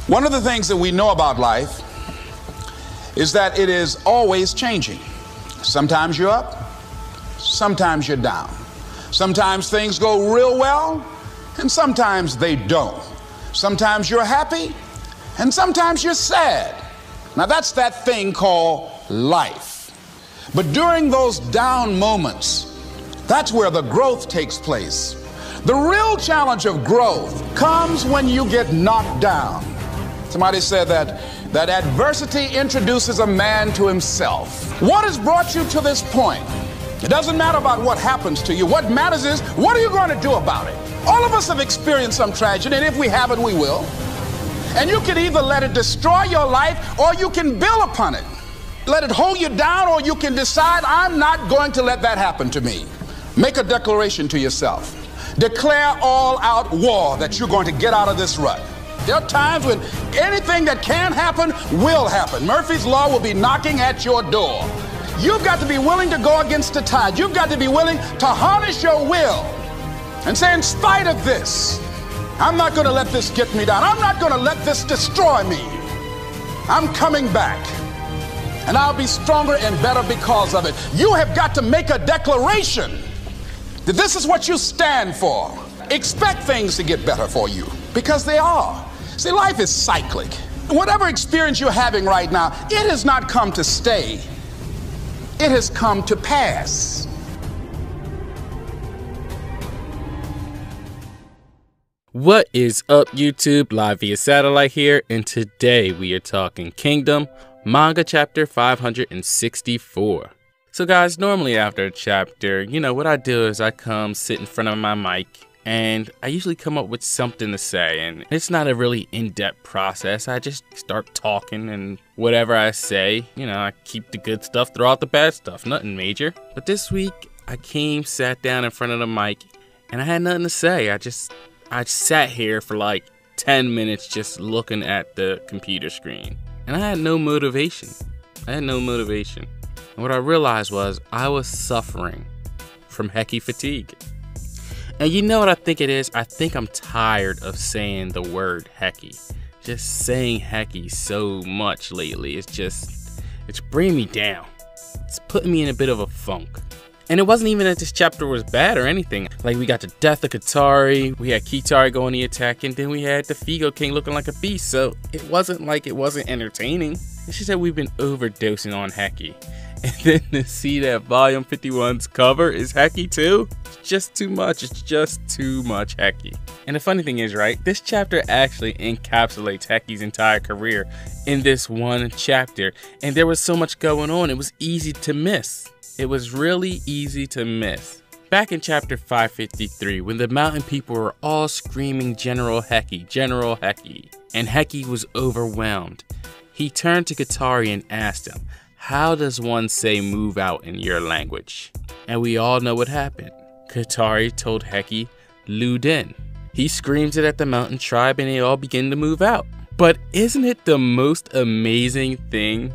One of the things that we know about life is that it is always changing. Sometimes you're up, sometimes you're down. Sometimes things go real well, and sometimes they don't. Sometimes you're happy, and sometimes you're sad. Now that's that thing called life. But during those down moments, that's where the growth takes place. The real challenge of growth comes when you get knocked down. Somebody said that adversity introduces a man to himself. What has brought you to this point? It doesn't matter about what happens to you. What matters is, what are you going to do about it? All of us have experienced some tragedy, and if we haven't, we will. And you can either let it destroy your life, or you can build upon it. Let it hold you down, or you can decide, I'm not going to let that happen to me. Make a declaration to yourself. Declare all out war that you're going to get out of this rut. There are times when anything that can happen will happen. Murphy's Law will be knocking at your door. You've got to be willing to go against the tide. You've got to be willing to harness your will and say, in spite of this, I'm not going to let this get me down. I'm not going to let this destroy me. I'm coming back, and I'll be stronger and better because of it. You have got to make a declaration that this is what you stand for. Expect things to get better for you, because they are. See, life is cyclic. Whatever experience you're having right now, it has not come to stay. It has come to pass. What is up, YouTube? Live via satellite here, and today we are talking Kingdom, manga chapter 564. So guys, normally after a chapter, what I do is I come sit in front of my mic, and I usually come up with something to say, and it's not a really in-depth process. I just start talking, and whatever I say, I keep the good stuff, throw out the bad stuff, nothing major. But this week, I sat down in front of the mic, and I had nothing to say. I sat here for like 10 minutes just looking at the computer screen, and I had no motivation. And what I realized was I was suffering from hecky fatigue. And you know what I think it is? I think I'm tired of saying the word hecky. Just saying hecky so much lately. It's bringing me down. It's putting me in a bit of a funk. And it wasn't even that this chapter was bad or anything. Like, we got the death of Katari, we had Kitari going the attack, and then we had the Figo King looking like a beast. So it wasn't like it wasn't entertaining. It's just that we've been overdosing on hecky. And then to see that Volume 51's cover is hecky too, it's just too much. It's just too much hecky. And the funny thing is, right, this chapter actually encapsulates Hecky's entire career in this one chapter. And there was so much going on, it was easy to miss. It was really easy to miss. Back in chapter 553, when the mountain people were all screaming General Hecky, General Hecky, and Hecky was overwhelmed, he turned to Katari and asked him, how does one say move out in your language? And we all know what happened. Katari told Hecky, Luden. He screams it at the mountain tribe and they all begin to move out. But isn't it the most amazing thing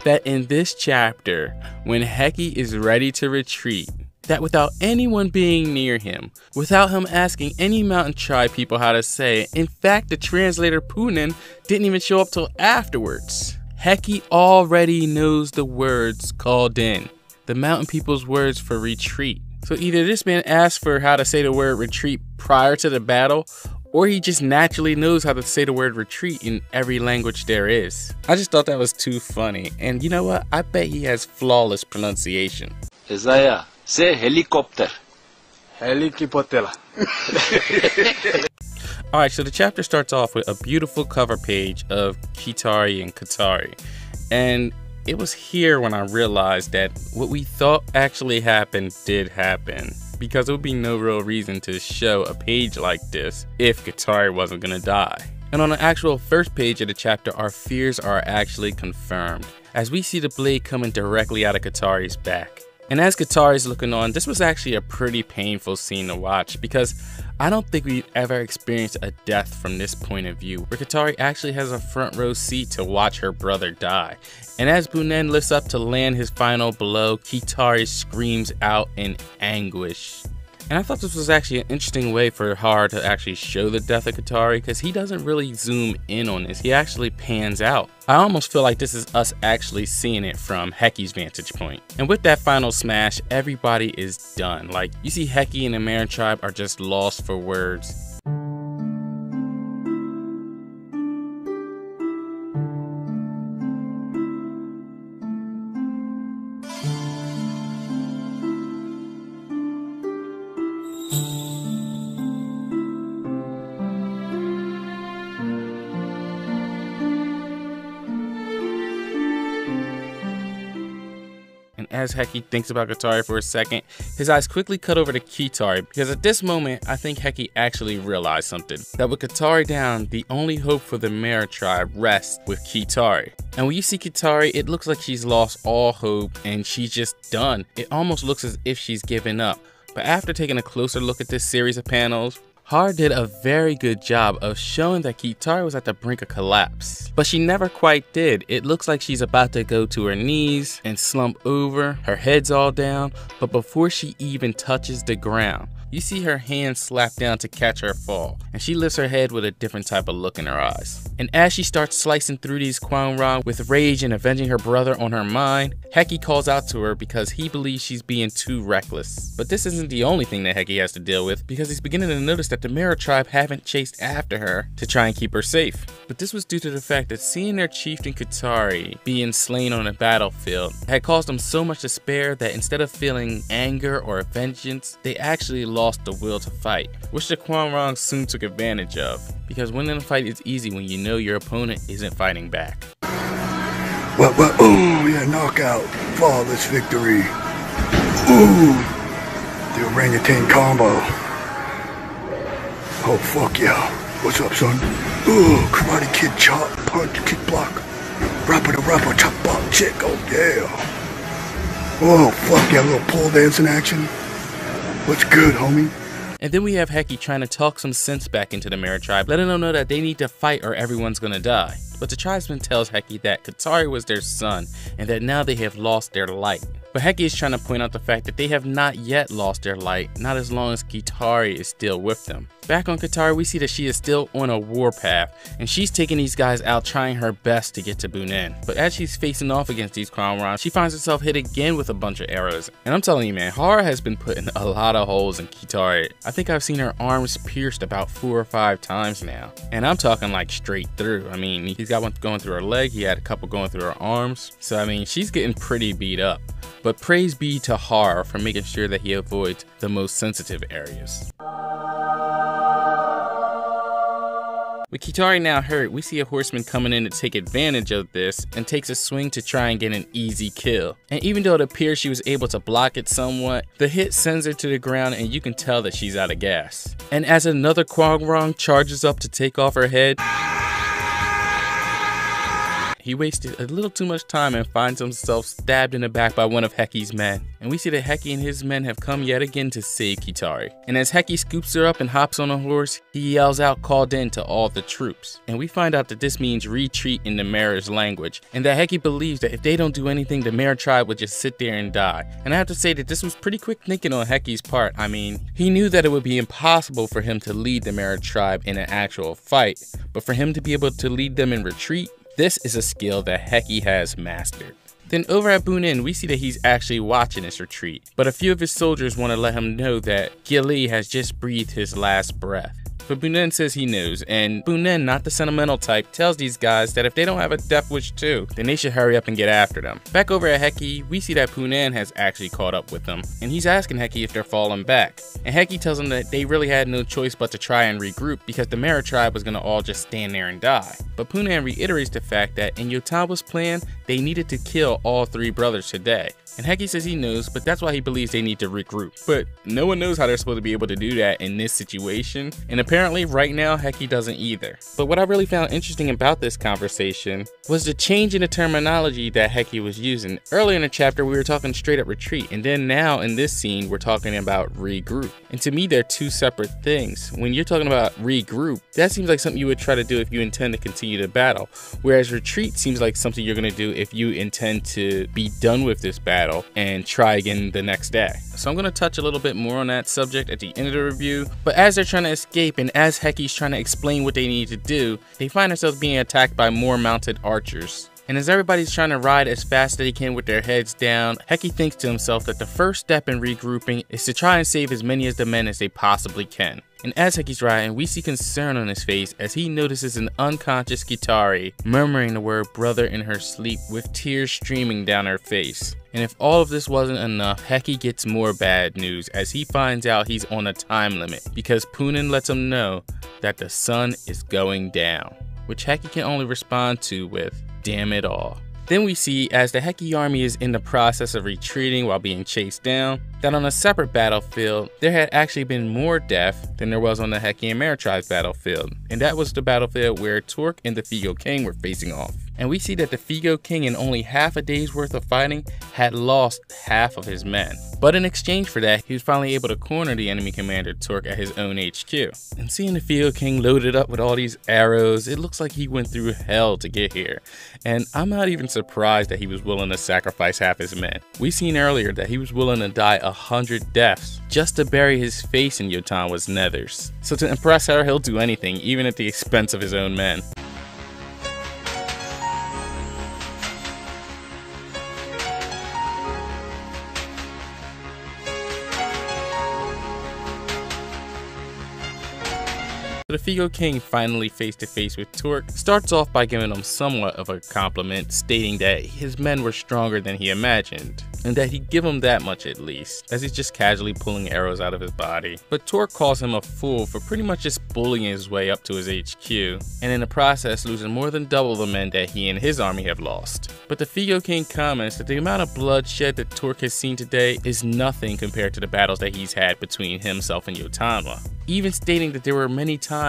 that in this chapter, when Hecky is ready to retreat, that without anyone being near him, without him asking any mountain tribe people how to say it, in fact, the translator Punin didn't even show up till afterwards. Hecky already knows the words called in, the mountain people's words for retreat. So either this man asked for how to say the word retreat prior to the battle, or he just naturally knows how to say the word retreat in every language there is. I just thought that was too funny. And you know what? I bet he has flawless pronunciation. Isaiah, say helicopter. Helicopter. Alright, so the chapter starts off with a beautiful cover page of Kitari and Katari. And it was here when I realized that what we thought actually happened did happen. Because there would be no real reason to show a page like this if Katari wasn't gonna die. And on the actual first page of the chapter, our fears are actually confirmed, as we see the blade coming directly out of Katari's back. And as Katari's looking on, this was actually a pretty painful scene to watch, because I don't think we've ever experienced a death from this point of view, where Katari actually has a front row seat to watch her brother die. And as Bunen lifts up to land his final blow, Kitari screams out in anguish. And I thought this was actually an interesting way for Har to actually show the death of Katari, because he doesn't really zoom in on this. He actually pans out. I almost feel like this is us actually seeing it from Heki's vantage point. And with that final smash, everybody is done. Like, you see Heki and the Meren tribe are just lost for words. As Heki thinks about Katari for a second, his eyes quickly cut over to Kitari, because at this moment, I think Heki actually realized something. That with Katari down, the only hope for the Meren tribe rests with Kitari. And when you see Kitari, it looks like she's lost all hope and she's just done. It almost looks as if she's given up. But after taking a closer look at this series of panels, Har did a very good job of showing that Kitari was at the brink of collapse. But she never quite did. It looks like she's about to go to her knees and slump over, her head's all down, but before she even touches the ground, you see her hand slap down to catch her fall, and she lifts her head with a different type of look in her eyes. And as she starts slicing through these Kwangrang with rage and avenging her brother on her mind, Heki calls out to her because he believes she's being too reckless. But this isn't the only thing that Heki has to deal with, because he's beginning to notice that the Meren tribe haven't chased after her to try and keep her safe. But this was due to the fact that seeing their chieftain Katari being slain on a battlefield had caused them so much despair that instead of feeling anger or vengeance, they actually lost the will to fight, which the Kwangrang soon took advantage of, because winning a fight is easy when you know your opponent isn't fighting back. What? Oh, yeah, knockout. Flawless victory. Ooh, the orangutan combo. Oh, fuck yeah. What's up, son? Ooh, karate kid chop, punch, kick block. Rapper to rapper, chop block, chick. Oh, yeah. Oh, fuck yeah, little pole dancing action. What's good, homie? And then we have Heki trying to talk some sense back into the Meren tribe, letting them know that they need to fight or everyone's gonna die. But the tribesman tells Heki that Katari was their son and that now they have lost their light. But Heki is trying to point out the fact that they have not yet lost their light, not as long as Kitari is still with them. Back on Katari, we see that she is still on a warpath, and she's taking these guys out trying her best to get to Bunen. But as she's facing off against these Kwangrang, she finds herself hit again with a bunch of arrows. And I'm telling you, man, Har has been putting a lot of holes in Kitari. I think I've seen her arms pierced about 4 or 5 times now. And I'm talking like straight through. I mean, he's got one going through her leg, he had a couple going through her arms. So I mean, she's getting pretty beat up. But praise be to Har for making sure that he avoids the most sensitive areas. With Kitari now hurt, we see a horseman coming in to take advantage of this and takes a swing to try and get an easy kill. And even though it appears she was able to block it somewhat, the hit sends her to the ground and you can tell that she's out of gas. And as another Kwangrang charges up to take off her head, he wasted a little too much time and finds himself stabbed in the back by one of Heki's men. And we see that Heki and his men have come yet again to save Kitari. And as Heki scoops her up and hops on a horse, he yells out "called in" to all the troops. And we find out that this means retreat in the Meren's language, and that Heki believes that if they don't do anything, the Meren tribe would just sit there and die. And I have to say that this was pretty quick thinking on Heki's part. I mean, he knew that it would be impossible for him to lead the Meren tribe in an actual fight, but for him to be able to lead them in retreat, this is a skill that Heki has mastered. Then over at Bunen, we see that he's actually watching this retreat, but a few of his soldiers want to let him know that Gyali has just breathed his last breath. But Bunen says he knows, and Bunen, not the sentimental type, tells these guys that if they don't have a death wish too, then they should hurry up and get after them. Back over at Heki, we see that Bunen has actually caught up with them, and he's asking Heki if they're falling back. And Heki tells him that they really had no choice but to try and regroup because the Meren tribe was gonna all just stand there and die. But Bunen reiterates the fact that in Yotaba's plan, they needed to kill all 3 brothers today. And Heki says he knows, but that's why he believes they need to regroup. But no one knows how they're supposed to be able to do that in this situation. And apparently right now, Heki doesn't either. But what I really found interesting about this conversation was the change in the terminology that Heki was using. Earlier in the chapter, we were talking straight up retreat. And then now in this scene, we're talking about regroup. And to me, they're 2 separate things. When you're talking about regroup, that seems like something you would try to do if you intend to continue the battle. Whereas retreat seems like something you're going to do if you intend to be done with this battle and try again the next day. so I'm going to touch a little bit more on that subject at the end of the review. But as they're trying to escape and as Heki's trying to explain what they need to do, they find themselves being attacked by more mounted archers. And as everybody's trying to ride as fast as they can with their heads down, Heki thinks to himself that the first step in regrouping is to try and save as many of the men as they possibly can. And as Heki's riding, we see concern on his face as he notices an unconscious Kitari murmuring the word brother in her sleep with tears streaming down her face. And if all of this wasn't enough, Heki gets more bad news as he finds out he's on a time limit because Punin lets him know that the sun is going down, which Heki can only respond to with, "Damn it all." Then we see as the Heki army is in the process of retreating while being chased down, that on a separate battlefield, there had actually been more death than there was on the Heki and Meretri's battlefield. And that was the battlefield where Torque and the Figo King were facing off. And we see that the Figo King in only half a day's worth of fighting had lost half of his men. But in exchange for that, he was finally able to corner the enemy commander Torque at his own HQ. And seeing the Figo King loaded up with all these arrows, it looks like he went through hell to get here. And I'm not even surprised that he was willing to sacrifice half his men. We seen earlier that he was willing to die 100 deaths just to bury his face in Yotanwa's nethers. So to impress her, he'll do anything, even at the expense of his own men. The Figo King, finally face to face with Torque, starts off by giving him somewhat of a compliment, stating that his men were stronger than he imagined, and that he'd give him that much at least, as he's just casually pulling arrows out of his body. But Torque calls him a fool for pretty much just bullying his way up to his HQ, and in the process losing more than double the men that he and his army have lost. But the Figo King comments that the amount of bloodshed that Torque has seen today is nothing compared to the battles that he's had between himself and Yotanwa, even stating that there were many times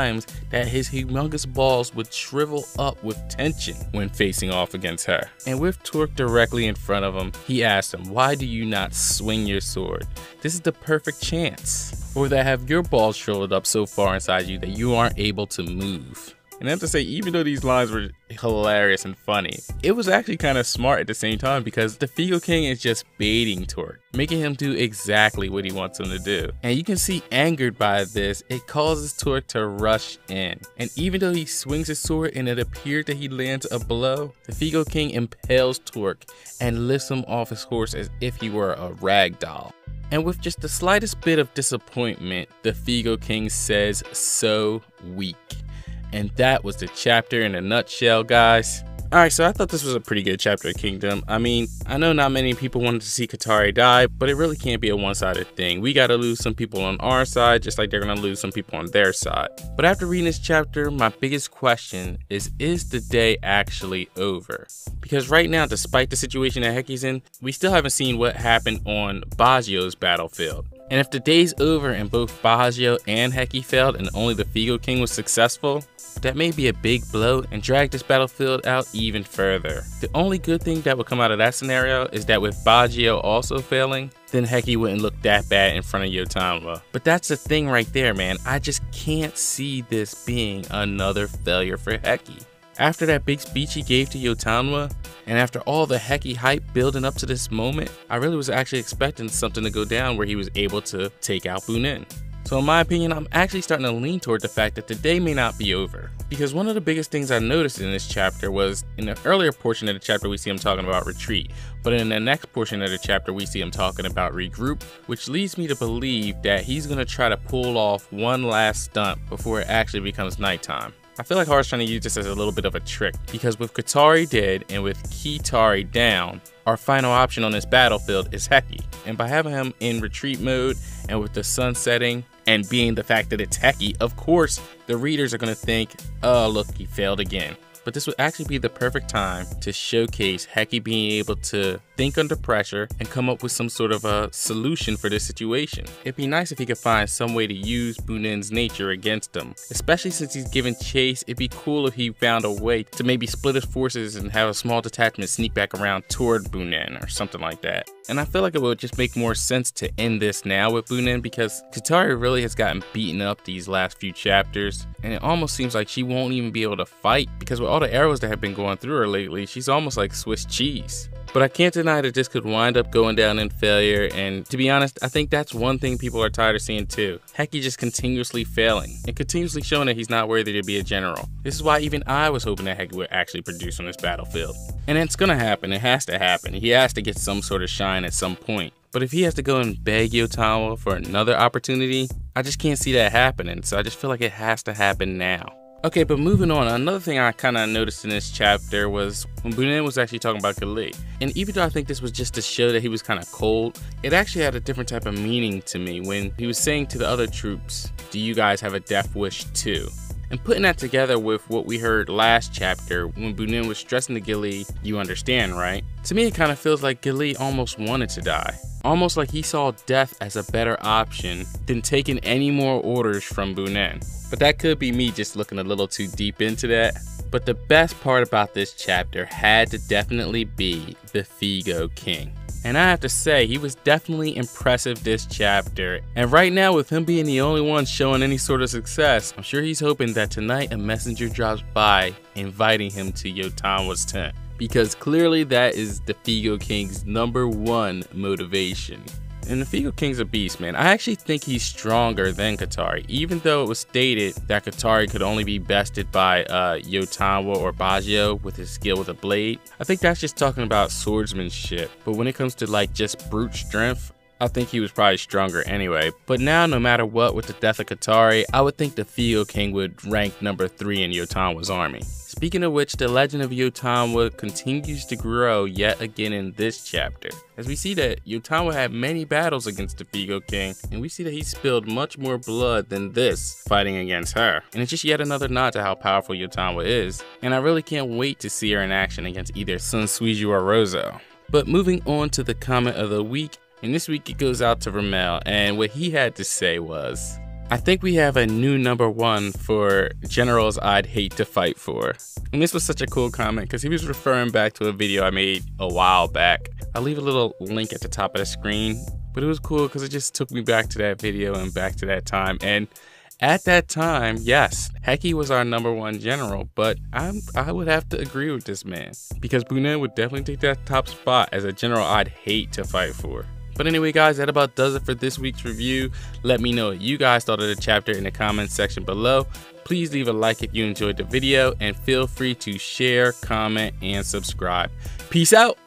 that his humongous balls would shrivel up with tension when facing off against her. And with Torque directly in front of him, he asked him, "Why do you not swing your sword? This is the perfect chance." Or that have your balls shriveled up so far inside you that you aren't able to move. And I have to say, even though these lines were hilarious and funny, it was actually kind of smart at the same time because the Figo King is just baiting Torque, making him do exactly what he wants him to do. And you can see, angered by this, it causes Torque to rush in. And even though he swings his sword and it appeared that he lands a blow, the Figo King impales Torque and lifts him off his horse as if he were a rag doll. And with just the slightest bit of disappointment, the Figo King says, "So weak." And that was the chapter in a nutshell, guys. Alright, so I thought this was a pretty good chapter of Kingdom. I mean, I know not many people wanted to see Kitari die, but it really can't be a one-sided thing. We gotta lose some people on our side, just like they're gonna lose some people on their side. But after reading this chapter, my biggest question is the day actually over? Because right now, despite the situation that Heki's in, we still haven't seen what happened on Baggio's battlefield. And if the day's over and both Baggio and Heki failed and only the Figo King was successful, that may be a big blow and drag this battlefield out even further. The only good thing that would come out of that scenario is that with Baggio also failing, then Heki wouldn't look that bad in front of Yotanwa. But that's the thing right there, man. I just can't see this being another failure for Heki. After that big speech he gave to Yotanwa, and after all the Heki hype building up to this moment, I really was actually expecting something to go down where he was able to take out Bunin. So in my opinion, I'm actually starting to lean toward the fact that the day may not be over. Because one of the biggest things I noticed in this chapter was, in the earlier portion of the chapter we see him talking about retreat, but in the next portion of the chapter we see him talking about regroup, which leads me to believe that he's going to try to pull off one last stunt before it actually becomes nighttime. I feel like Hara's trying to use this as a little bit of a trick, because with Kitari dead and with Kitari down, our final option on this battlefield is Heki. And by having him in retreat mode and with the sun setting and being the fact that it's Heki, of course the readers are going to think, oh look, he failed again. But this would actually be the perfect time to showcase Heki being able to think under pressure and come up with some sort of a solution for this situation. It'd be nice if he could find some way to use Bunin's nature against him. Especially since he's given chase, it'd be cool if he found a way to maybe split his forces and have a small detachment sneak back around toward Bunin or something like that. And I feel like it would just make more sense to end this now with Bunin, because Kitari really has gotten beaten up these last few chapters, and it almost seems like she won't even be able to fight, because with all the arrows that have been going through her lately, she's almost like Swiss cheese. But I can't deny that this could wind up going down in failure, and to be honest, I think that's one thing people are tired of seeing too. Heki just continuously failing, and continuously showing that he's not worthy to be a general. This is why even I was hoping that Heki would actually produce on this battlefield. And it's gonna happen, it has to happen. He has to get some sort of shine at some point. But if he has to go and beg Yotawa for another opportunity, I just can't see that happening, so I just feel like it has to happen now. Okay, but moving on, another thing I kind of noticed in this chapter was when Bunen was actually talking about Gali. And even though I think this was just to show that he was kind of cold, it actually had a different type of meaning to me when he was saying to the other troops, do you guys have a death wish too? And putting that together with what we heard last chapter when Bunen was stressing to Gali, you understand, right? To me, it kind of feels like Gali almost wanted to die. Almost like he saw death as a better option than taking any more orders from Bunen. But that could be me just looking a little too deep into that. But the best part about this chapter had to definitely be the Figo King. And I have to say, he was definitely impressive this chapter. And right now, with him being the only one showing any sort of success, I'm sure he's hoping that tonight a messenger drops by inviting him to Yotawa's tent. Because clearly that is the Figo King's #1 motivation. And the Figo King's a beast, man. I actually think he's stronger than Katari, even though it was stated that Katari could only be bested by Yotawa or Bajio with his skill with a blade. I think that's just talking about swordsmanship. But when it comes to like just brute strength, I think he was probably stronger anyway. But now, no matter what, with the death of Katari, I would think the Figo King would rank #3 in Yotawa's army. Speaking of which, the legend of Yotawa continues to grow yet again in this chapter, as we see that Yotawa had many battles against the Figo King, and we see that he spilled much more blood than this fighting against her. And it's just yet another nod to how powerful Yotawa is, and I really can't wait to see her in action against either Sun Suiju or Rozo. But moving on to the comment of the week, and this week it goes out to Ramel, and what he had to say was, I think we have a new #1 for generals I'd hate to fight for. And this was such a cool comment because he was referring back to a video I made a while back. I'll leave a little link at the top of the screen, but it was cool because it just took me back to that video and back to that time. And at that time, yes, Heki was our #1 general, but I would have to agree with this man because Bunen would definitely take that top spot as a general I'd hate to fight for. But anyway, guys, that about does it for this week's review. Let me know what you guys thought of the chapter in the comments section below. Please leave a like if you enjoyed the video, and feel free to share, comment, and subscribe. Peace out.